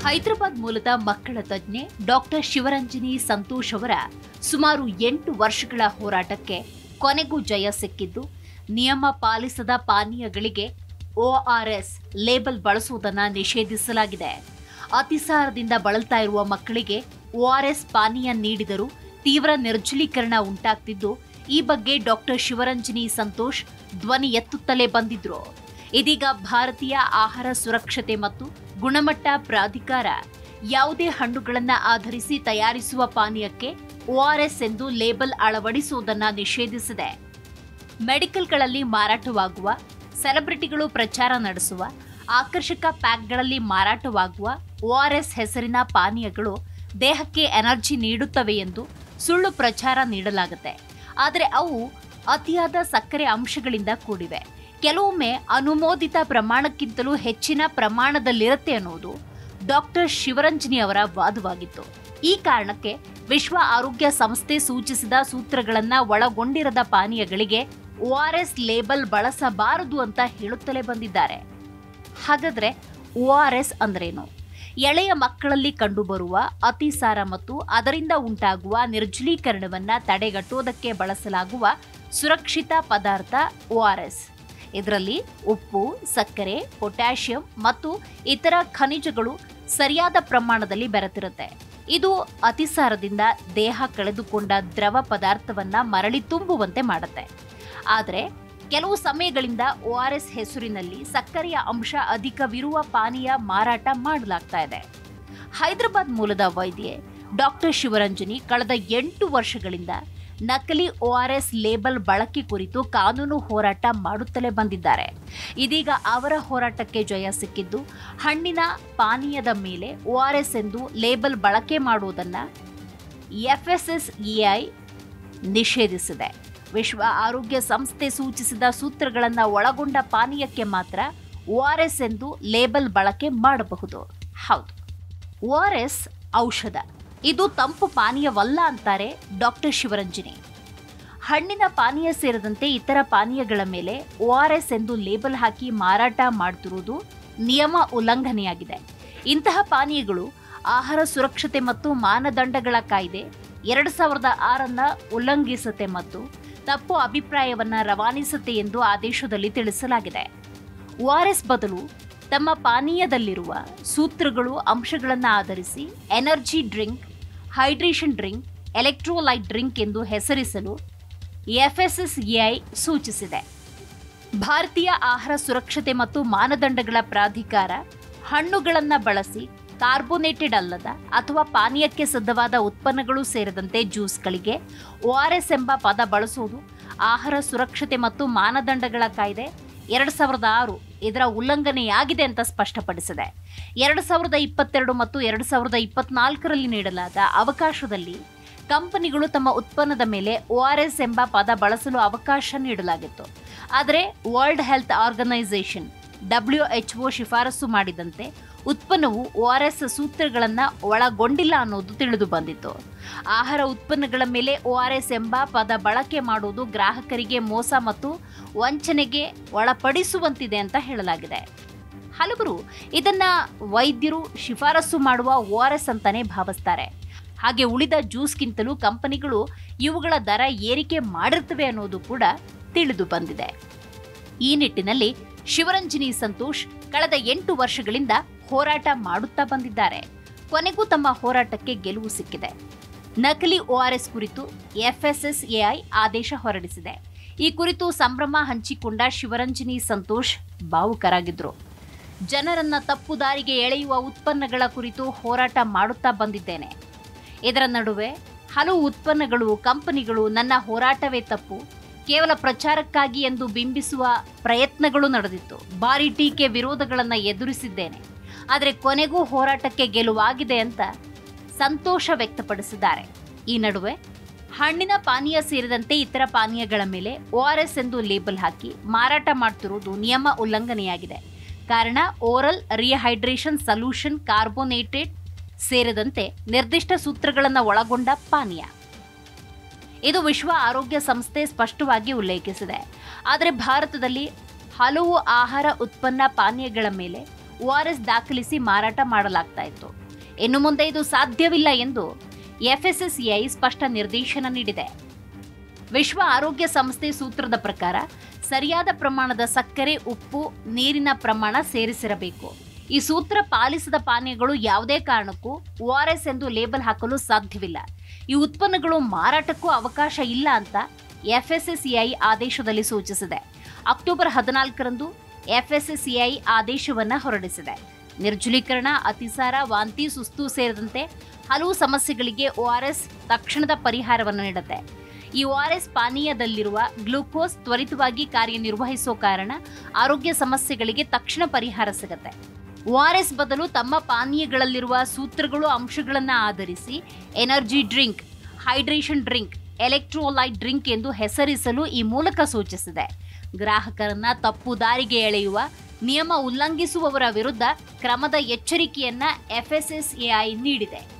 ಹೈದರಾಬಾದ್ ಮೂಲದ ಮಕ್ಕಳ ತಜ್ಞೆ ಡಾಕ್ಟರ್ ಶಿವರಂಜನಿ ಸಂತೋಷ್ ಅವರ ಸುಮಾರು 8 ವರ್ಷಗಳ ಹೋರಾಟಕ್ಕೆ ಕೊನೆಗೂ ಜಯ ಸಿಕ್ಕಿದ್ದು, ನಿಯಮ ಪಾಲಿಸದ ಪಾನೀಯಗಳಿಗೆ ORS ಲೇಬಲ್ ಬಳಸುವುದನ್ನು ನಿಷೇಧಿಸಲಾಗಿದೆ. ಅತಿಸಾರದಿಂದ ಬಳಲ್ತಾ ಇರುವ ಮಕ್ಕಳಿಗೆ ORS ಪಾನೀಯ ನೀಡಿದರೂ ತೀವ್ರ ನಿರ್ಜಲೀಕರಣ ಉಂಟಾಗ್ತಿದ್ದು, ಈ ಬಗ್ಗೆ ಡಾಕ್ಟರ್ ಶಿವರಂಜನಿ ಸಂತೋಷ್ ಧ್ವನಿ ಎತ್ತುತ್ತಲೇ ಬಂದಿದ್ರು. ಇದೀಗ ಭಾರತೀಯ ಆಹಾರ ಸುರಕ್ಷತೆ ಮತ್ತು ಗುಣಮಟ್ಟ ಪ್ರಾಧಿಕಾರ ಯಾವುದೇ ಹಣ್ಣುಗಳನ್ನು ಆಧರಿಸಿ ತಯಾರಿಸುವ ಪಾನೀಯಕ್ಕೆ ORS ಎಂದು ಲೇಬಲ್ ಅಳವಡಿಸುವುದನ್ನು ನಿಷೇಧಿಸಿದೆ. ಮೆಡಿಕಲ್ಗಳಲ್ಲಿ ಮಾರಾಟವಾಗುವ, ಸೆಲೆಬ್ರಿಟಿಗಳು ಪ್ರಚಾರ ನಡೆಸುವ, ಆಕರ್ಷಕ ಪ್ಯಾಕ್ಗಳಲ್ಲಿ ಮಾರಾಟವಾಗುವ ORS ಹೆಸರಿನ ಪಾನೀಯಗಳು ದೇಹಕ್ಕೆ ಎನರ್ಜಿ ನೀಡುತ್ತವೆ ಎಂದು ಸುಳ್ಳು ಪ್ರಚಾರ ನೀಡಲಾಗುತ್ತೆ. ಆದರೆ ಅವು ಅತಿಯಾದ ಸಕ್ಕರೆ ಅಂಶಗಳಿಂದ ಕೂಡಿವೆ. ಕೆಲವೊಮ್ಮೆ ಅನುಮೋದಿತ ಪ್ರಮಾಣಕ್ಕಿಂತಲೂ ಹೆಚ್ಚಿನ ಪ್ರಮಾಣದಲ್ಲಿರುತ್ತೆ ಅನ್ನೋದು ಡಾಕ್ಟರ್ ಶಿವರಂಜನಿ ಅವರ ವಾದವಾಗಿತ್ತು. ಈ ಕಾರಣಕ್ಕೆ ವಿಶ್ವ ಆರೋಗ್ಯ ಸಂಸ್ಥೆ ಸೂಚಿಸಿದ ಸೂತ್ರಗಳನ್ನು ಒಳಗೊಂಡಿರದ ಪಾನೀಯಗಳಿಗೆ ORS ಲೇಬಲ್ ಬಳಸಬಾರದು ಅಂತ ಹೇಳುತ್ತಲೇ ಬಂದಿದ್ದಾರೆ. ಹಾಗಾದ್ರೆ ORS ಅಂದ್ರೇನು? ಎಳೆಯ ಮಕ್ಕಳಲ್ಲಿ ಕಂಡುಬರುವ ಅತಿಸಾರ ಮತ್ತು ಅದರಿಂದ ಉಂಟಾಗುವ ನಿರ್ಜಲೀಕರಣವನ್ನು ತಡೆಗಟ್ಟುವುದಕ್ಕೆ ಬಳಸಲಾಗುವ ಸುರಕ್ಷಿತ ಪದಾರ್ಥ ORS. ಇದರಲ್ಲಿ ಉಪ್ಪು, ಸಕ್ಕರೆ, ಪೊಟ್ಯಾಷಿಯಂ ಮತ್ತು ಇತರ ಖನಿಜಗಳು ಸರಿಯಾದ ಪ್ರಮಾಣದಲ್ಲಿ ಬೆರೆತಿರುತ್ತೆ. ಇದು ಅತಿಸಾರದಿಂದ ದೇಹ ಕಳೆದುಕೊಂಡ ದ್ರವ ಪದಾರ್ಥವನ್ನ ಮರಳಿ ತುಂಬುವಂತೆ ಮಾಡುತ್ತೆ. ಆದರೆ ಕೆಲವು ಸಮಯಗಳಿಂದ ORS ಹೆಸರಿನಲ್ಲಿ ಸಕ್ಕರೆಯ ಅಂಶ ಅಧಿಕವಿರುವ ಪಾನೀಯ ಮಾರಾಟ ಮಾಡಲಾಗ್ತಾ ಇದೆ. ಹೈದರಾಬಾದ್ ಮೂಲದ ವೈದ್ಯೆ ಡಾಕ್ಟರ್ ಶಿವರಂಜನಿ ಕಳೆದ 8 ವರ್ಷಗಳಿಂದ ನಕಲಿ ORS ಲೇಬಲ್ ಬಳಕೆ ಕುರಿತು ಕಾನೂನು ಹೋರಾಟ ಮಾಡುತ್ತಲೇ ಬಂದಿದ್ದಾರೆ. ಇದೀಗ ಅವರ ಹೋರಾಟಕ್ಕೆ ಜಯ ಸಿಕ್ಕಿದ್ದು, ಹಣ್ಣಿನ ಪಾನೀಯದ ಮೇಲೆ ORS ಎಂದು ಲೇಬಲ್ ಬಳಕೆ ಮಾಡುವುದನ್ನು FSSAI ನಿಷೇಧಿಸಿದೆ. ವಿಶ್ವ ಆರೋಗ್ಯ ಸಂಸ್ಥೆ ಸೂಚಿಸಿದ ಸೂತ್ರಗಳನ್ನು ಒಳಗೊಂಡ ಪಾನೀಯಕ್ಕೆ ಮಾತ್ರ ORS ಎಂದು ಲೇಬಲ್ ಬಳಕೆ ಮಾಡಬಹುದು. ಹೌದು, ORS ಔಷಧ, ಇದು ತಂಪು ಪಾನೀಯವಲ್ಲ ಅಂತಾರೆ ಡಾಕ್ಟರ್ ಶಿವರಂಜನಿ. ಹಣ್ಣಿನ ಪಾನೀಯ ಸೇರಿದಂತೆ ಇತರ ಪಾನೀಯಗಳ ಮೇಲೆ ORS ಎಂದು ಲೇಬಲ್ ಹಾಕಿ ಮಾರಾಟ ಮಾಡುತ್ತಿರುವುದು ನಿಯಮ ಉಲ್ಲಂಘನೆಯಾಗಿದೆ. ಇಂತಹ ಪಾನೀಯಗಳು ಆಹಾರ ಸುರಕ್ಷತೆ ಮತ್ತು ಮಾನದಂಡಗಳ ಕಾಯ್ದೆ 2006 ಉಲ್ಲಂಘಿಸುತ್ತೆ ಮತ್ತು ತಪ್ಪು ಅಭಿಪ್ರಾಯವನ್ನ ರವಾನಿಸುತ್ತೆ ಎಂದು ಆದೇಶದಲ್ಲಿ ತಿಳಿಸಲಾಗಿದೆ. ORS ಬದಲು ತಮ್ಮ ಪಾನೀಯದಲ್ಲಿರುವ ಸೂತ್ರಗಳು, ಅಂಶಗಳನ್ನು ಆಧರಿಸಿ energy drink, hydration drink, electrolyte drink ಎಂದು ಹೆಸರಿಸಲು FSSAI ಸೂಚಿಸಿದೆ. ಭಾರತೀಯ ಆಹಾರ ಸುರಕ್ಷತೆ ಮತ್ತು ಮಾನದಂಡಗಳ ಪ್ರಾಧಿಕಾರ ಹಣ್ಣುಗಳನ್ನು ಬಳಸಿ ಕಾರ್ಬೋನೇಟೆಡ್ ಅಲ್ಲದ ಅಥವಾ ಪಾನೀಯಕ್ಕೆ ಸಿದ್ಧವಾದ ಉತ್ಪನ್ನಗಳು ಸೇರಿದಂತೆ ಜ್ಯೂಸ್ಗಳಿಗೆ ORS ಎಂಬ ಪದ ಬಳಸುವುದು ಆಹಾರ ಸುರಕ್ಷತೆ ಮತ್ತು ಮಾನದಂಡಗಳ ಕಾಯ್ದೆ 2006 ಇದರ ಉಲ್ಲಂಘನೆಯಾಗಿದೆ ಅಂತ ಸ್ಪಷ್ಟಪಡಿಸಿದೆ. 2022 ಮತ್ತು 2024ರಲ್ಲಿ ನೀಡಲಾದ ಅವಕಾಶದಲ್ಲಿ ಕಂಪನಿಗಳು ತಮ್ಮ ಉತ್ಪನ್ನದ ಮೇಲೆ ORS ಎಂಬ ಪದ ಬಳಸಲು ಅವಕಾಶ ನೀಡಲಾಗಿತ್ತು. ಆದರೆ ವರ್ಲ್ಡ್ ಹೆಲ್ತ್ ಆರ್ಗನೈಸೇಷನ್ WHO ಶಿಫಾರಸು ಮಾಡಿದಂತೆ ಉತ್ಪನ್ನವು ORS ಸೂತ್ರಗಳನ್ನು ಒಳಗೊಂಡಿಲ್ಲ ಅನ್ನೋದು ತಿಳಿದು ಬಂದಿತ್ತು. ಆಹಾರ ಉತ್ಪನ್ನಗಳ ಮೇಲೆ ORS ಎಂಬ ಪದ ಬಳಕೆ ಮಾಡುವುದು ಗ್ರಾಹಕರಿಗೆ ಮೋಸ ಮತ್ತು ವಂಚನೆಗೆ ಒಳಪಡಿಸುವಂತಿದೆ ಅಂತ ಹೇಳಲಾಗಿದೆ. ಹಲವರು ಇದನ್ನ ವೈದ್ಯರು ಶಿಫಾರಸು ಮಾಡುವ ORS ಅಂತಾನೆ ಭಾವಿಸ್ತಾರೆ. ಹಾಗೆ ಉಳಿದ ಜ್ಯೂಸ್ಗಿಂತಲೂ ಕಂಪನಿಗಳು ಇವುಗಳ ದರ ಏರಿಕೆ ಮಾಡಿರ್ತವೆ ಅನ್ನೋದು ಕೂಡ ತಿಳಿದು ಬಂದಿದೆ. ಈ ನಿಟ್ಟಿನಲ್ಲಿ ಶಿವರಂಜನಿ ಸಂತೋಷ್ ಕಳೆದ 8 ವರ್ಷಗಳಿಂದ ಹೋರಾಟ ಮಾಡುತ್ತಾ ಬಂದಿದ್ದಾರೆ. ಕೊನೆಗೂ ತಮ್ಮ ಹೋರಾಟಕ್ಕೆ ಗೆಲುವು ಸಿಕ್ಕಿದೆ. ನಕಲಿ ORS ಕುರಿತು FSSAI ಆದೇಶ ಹೊರಡಿಸಿದೆ. ಈ ಕುರಿತು ಸಂಭ್ರಮ ಹಂಚಿಕೊಂಡ ಶಿವರಂಜನಿ ಸಂತೋಷ್ ಭಾವುಕರಾಗಿದ್ರು. ಜನರನ್ನ ತಪ್ಪು ದಾರಿಗೆ ಎಳೆಯುವ ಉತ್ಪನ್ನಗಳ ಕುರಿತು ಹೋರಾಟ ಮಾಡುತ್ತಾ ಬಂದಿದ್ದೇನೆ. ಇದರ ನಡುವೆ ಹಲವು ಉತ್ಪನ್ನಗಳು, ಕಂಪನಿಗಳು ನನ್ನ ಹೋರಾಟವೇ ತಪ್ಪು, ಕೇವಲ ಪ್ರಚಾರಕ್ಕಾಗಿ ಎಂದು ಬಿಂಬಿಸುವ ಪ್ರಯತ್ನಗಳು ನಡೆದಿತ್ತು. ಭಾರಿ ಟೀಕೆ, ವಿರೋಧಗಳನ್ನು ಎದುರಿಸಿದ್ದೇನೆ. ಆದರೆ ಕೊನೆಗೂ ಹೋರಾಟಕ್ಕೆ ಗೆಲುವಾಗಿದೆ ಅಂತ ಸಂತೋಷ ವ್ಯಕ್ತಪಡಿಸಿದ್ದಾರೆ. ಈ ನಡುವೆ ಹಣ್ಣಿನ ಪಾನೀಯ ಸೇರಿದಂತೆ ಇತರ ಪಾನೀಯಗಳ ಮೇಲೆ ORS ಎಂದು ಲೇಬಲ್ ಹಾಕಿ ಮಾರಾಟ ಮಾಡುತ್ತಿರುವುದು ನಿಯಮ ಉಲ್ಲಂಘನೆಯಾಗಿದೆ. ಕಾರಣ ಓರಲ್ ರಿಹೈಡ್ರೇಷನ್ ಸೊಲ್ಯೂಷನ್ ಕಾರ್ಬೋನೇಟೆಡ್ ಸೇರಿದಂತೆ ನಿರ್ದಿಷ್ಟ ಸೂತ್ರಗಳನ್ನು ಒಳಗೊಂಡ ಪಾನೀಯ. ಇದು ವಿಶ್ವ ಆರೋಗ್ಯ ಸಂಸ್ಥೆ ಸ್ಪಷ್ಟವಾಗಿ ಉಲ್ಲೇಖಿಸಿದೆ. ಆದರೆ ಭಾರತದಲ್ಲಿ ಹಲವು ಆಹಾರ ಉತ್ಪನ್ನ ಪಾನೀಯಗಳ ಮೇಲೆ ORS ದಾಖಲಿಸಿ ಮಾರಾಟ ಮಾಡಲಾಗ್ತಾ ಇತ್ತು. ಇನ್ನು ಮುಂದೆ ಇದು ಸಾಧ್ಯವಿಲ್ಲ ಎಂದು FSSAI ಸ್ಪಷ್ಟ ನಿರ್ದೇಶನ ನೀಡಿದೆ. ವಿಶ್ವ ಆರೋಗ್ಯ ಸಂಸ್ಥೆ ಸೂತ್ರದ ಪ್ರಕಾರ ಸರಿಯಾದ ಪ್ರಮಾಣದ ಸಕ್ಕರೆ, ಉಪ್ಪು, ನೀರಿನ ಪ್ರಮಾಣ ಸೇರಿಸಿರಬೇಕು. ಈ ಸೂತ್ರ ಪಾಲಿಸದ ಪಾನೀಯಗಳು ಯಾವುದೇ ಕಾರಣಕ್ಕೂ ORS ಎಂದು ಲೇಬಲ್ ಹಾಕಲು ಸಾಧ್ಯವಿಲ್ಲ. ಈ ಉತ್ಪನ್ನಗಳು ಮಾರಾಟಕ್ಕೂ ಅವಕಾಶ ಇಲ್ಲ ಅಂತ FSSAI ಆದೇಶದಲ್ಲಿ ಸೂಚಿಸಿದೆ. ಅಕ್ಟೋಬರ್ 14ರಂದು FSSAI ಆದೇಶವನ್ನು ಹೊರಡಿಸಿದೆ. ನಿರ್ಜಲೀಕರಣ, ಅತಿಸಾರ, ವಾಂತಿ, ಸುಸ್ತು ಸೇರಿದಂತೆ ಹಲವು ಸಮಸ್ಯೆಗಳಿಗೆ ORS ತಕ್ಷಣದ ಪರಿಹಾರವನ್ನು ನೀಡುತ್ತೆ. ಈ ORS ಪಾನೀಯದಲ್ಲಿರುವ ಗ್ಲೂಕೋಸ್ ತ್ವರಿತವಾಗಿ ಕಾರ್ಯನಿರ್ವಹಿಸೋ ಕಾರಣ ಆರೋಗ್ಯ ಸಮಸ್ಯೆಗಳಿಗೆ ತಕ್ಷಣ ಪರಿಹಾರ ಸಿಗುತ್ತೆ. ORS ಬದಲು ತಮ್ಮ ಪಾನೀಯಗಳಲ್ಲಿರುವ ಸೂತ್ರಗಳು, ಅಂಶಗಳನ್ನು ಆಧರಿಸಿ energy drink, hydration drink, electrolyte drink ಎಂದು ಹೆಸರಿಸಲು ಈ ಮೂಲಕ ಸೂಚಿಸಿದೆ. ಗ್ರಾಹಕರನ್ನ ತಪ್ಪು ದಾರಿಗೆ ಎಳೆಯುವ, ನಿಯಮ ಉಲ್ಲಂಘಿಸುವವರ ವಿರುದ್ಧ ಕ್ರಮದ ಎಚ್ಚರಿಕೆಯನ್ನ FSSAI ನೀಡಿದೆ.